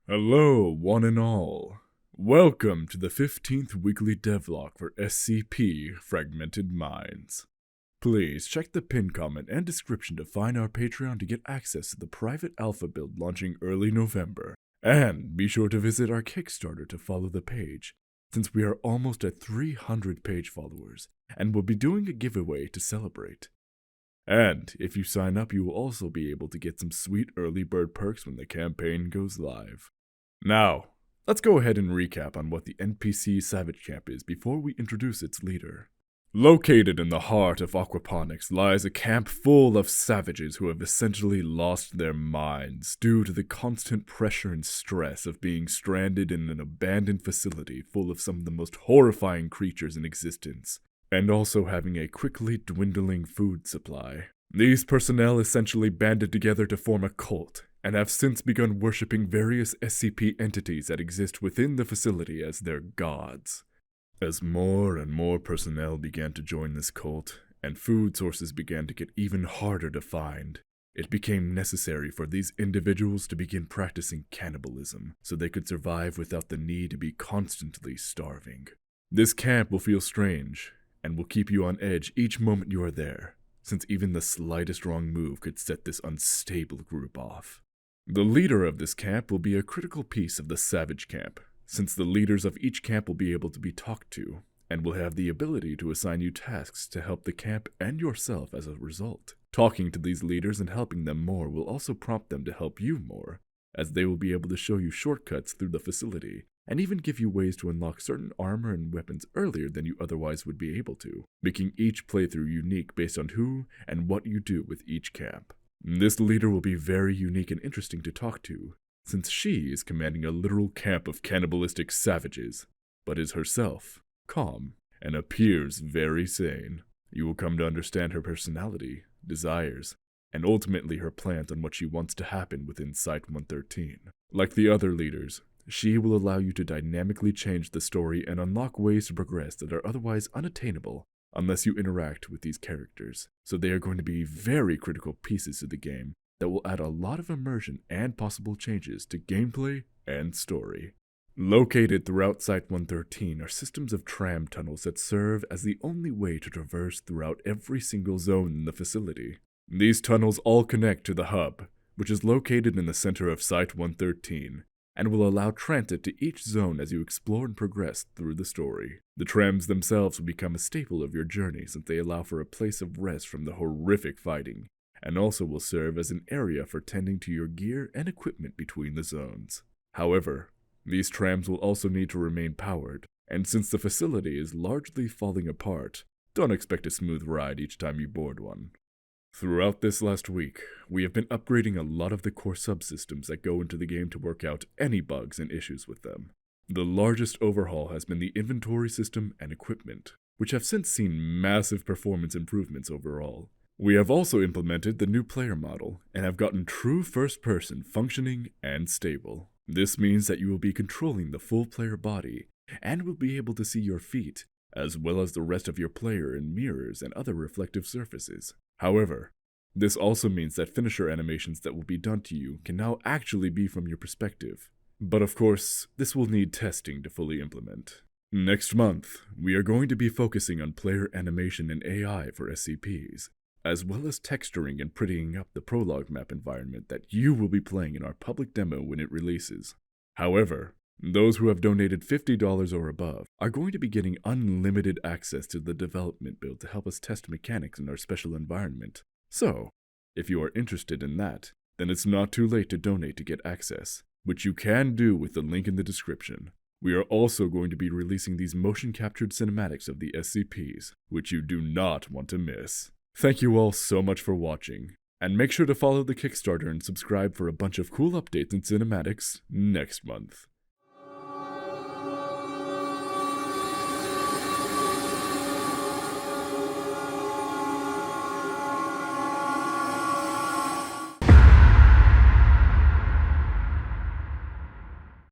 Hello, one and all. Welcome to the 15th weekly devlog for SCP Fragmented Minds. Please check the pinned comment and description to find our Patreon to get access to the private alpha build launching early November. And be sure to visit our Kickstarter to follow the page, since we are almost at 300 page followers, and we'll be doing a giveaway to celebrate. And if you sign up, you will also be able to get some sweet early bird perks when the campaign goes live. Now, let's go ahead and recap on what the NPC Savage Camp is before we introduce its leader. Located in the heart of aquaponics lies a camp full of savages who have essentially lost their minds due to the constant pressure and stress of being stranded in an abandoned facility full of some of the most horrifying creatures in existence, and also having a quickly dwindling food supply. These personnel essentially banded together to form a cult, and have since begun worshipping various SCP entities that exist within the facility as their gods. As more and more personnel began to join this cult, and food sources began to get even harder to find, it became necessary for these individuals to begin practicing cannibalism so they could survive without the need to be constantly starving. This camp will feel strange, and will keep you on edge each moment you are there, since even the slightest wrong move could set this unstable group off. The leader of this camp will be a critical piece of the Savage Camp, since the leaders of each camp will be able to be talked to, and will have the ability to assign you tasks to help the camp and yourself as a result. Talking to these leaders and helping them more will also prompt them to help you more, as they will be able to show you shortcuts through the facility, and even give you ways to unlock certain armor and weapons earlier than you otherwise would be able to, making each playthrough unique based on who and what you do with each camp. This leader will be very unique and interesting to talk to, since she is commanding a literal camp of cannibalistic savages, but is herself calm and appears very sane. You will come to understand her personality, desires, and ultimately her plans on what she wants to happen within Site-113. Like the other leaders, she will allow you to dynamically change the story and unlock ways to progress that are otherwise unattainable unless you interact with these characters. So they are going to be very critical pieces to the game that will add a lot of immersion and possible changes to gameplay and story. Located throughout Site-113 are systems of tram tunnels that serve as the only way to traverse throughout every single zone in the facility. These tunnels all connect to the hub, which is located in the center of Site-113, and will allow transit to each zone as you explore and progress through the story. The trams themselves will become a staple of your journey since they allow for a place of rest from the horrific fighting, and also will serve as an area for tending to your gear and equipment between the zones. However, these trams will also need to remain powered, and since the facility is largely falling apart, don't expect a smooth ride each time you board one. Throughout this last week, we have been upgrading a lot of the core subsystems that go into the game to work out any bugs and issues with them. The largest overhaul has been the inventory system and equipment, which have since seen massive performance improvements overall. We have also implemented the new player model, and have gotten true first-person functioning and stable. This means that you will be controlling the full player body, and will be able to see your feet, as well as the rest of your player in mirrors and other reflective surfaces. However, this also means that finisher animations that will be done to you can now actually be from your perspective. But of course, this will need testing to fully implement. Next month, we are going to be focusing on player animation and AI for SCPs, as well as texturing and prettying up the prologue map environment that you will be playing in our public demo when it releases. However, those who have donated $50 or above are going to be getting unlimited access to the development build to help us test mechanics in our special environment. So, if you are interested in that, then it's not too late to donate to get access, which you can do with the link in the description. We are also going to be releasing these motion-captured cinematics of the SCPs, which you do not want to miss. Thank you all so much for watching, and make sure to follow the Kickstarter and subscribe for a bunch of cool updates and cinematics next month.